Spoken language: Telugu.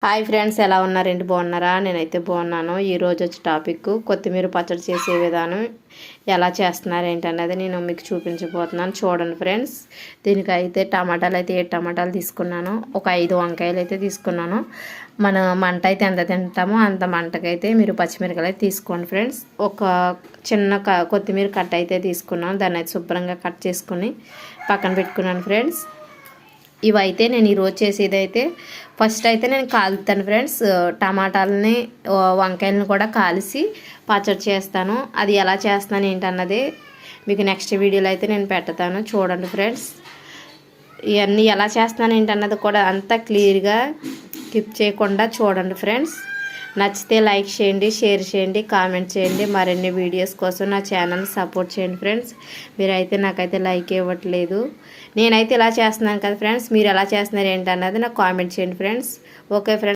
హాయ్ ఫ్రెండ్స్, ఎలా ఉన్నారండి? బాగున్నారా? నేనైతే బాగున్నాను. ఈరోజు వచ్చే టాపిక్ కొత్తిమీర పచ్చడి చేసే విధానం ఎలా చేస్తున్నారు ఏంటనేది నేను మీకు చూపించబోతున్నాను. చూడండి ఫ్రెండ్స్, దీనికైతే టమాటాలు అయితే 7 టమాటాలు తీసుకున్నాను. ఒక 5 వంకాయలు అయితే తీసుకున్నాను. మన మంట అయితే ఎంత తింటామో అంత మంటకైతే మీరు పచ్చిమిరపకాయలు అయితే తీసుకోండి ఫ్రెండ్స్. ఒక చిన్న కొత్తిమీర కట్ట అయితే తీసుకున్నాను. దాన్ని అయితే శుభ్రంగా కట్ చేసుకుని పక్కన పెట్టుకున్నాను ఫ్రెండ్స్. ఇవైతే నేను ఈరోజు చేసేది అయితే ఫస్ట్ అయితే నేను కాలుతాను ఫ్రెండ్స్. టమాటాలని వంకాయలను కూడా కాల్చి పచ్చడి చేస్తాను. అది ఎలా చేస్తాను ఏంటన్నది మీకు నెక్స్ట్ వీడియోలో అయితే నేను పెడతాను. చూడండి ఫ్రెండ్స్, ఇవన్నీ ఎలా చేస్తాను ఏంటన్నది కూడా అంతా క్లియర్గా స్కిప్ చేయకుండా చూడండి ఫ్రెండ్స్. నచ్చితే లైక్ చేయండి, షేర్ చేయండి, కామెంట్ చేయండి. మరిన్ని వీడియోస్ కోసం నా ఛానల్ని సపోర్ట్ చేయండి ఫ్రెండ్స్. మీరైతే నాకైతే లైక్ ఇవ్వట్లేదు. నేనైతే ఇలా చేస్తున్నాను కదా ఫ్రెండ్స్, మీరు ఎలా చేస్తున్నారు ఏంటన్నది నాకు కామెంట్ చేయండి ఫ్రెండ్స్. Okay friends.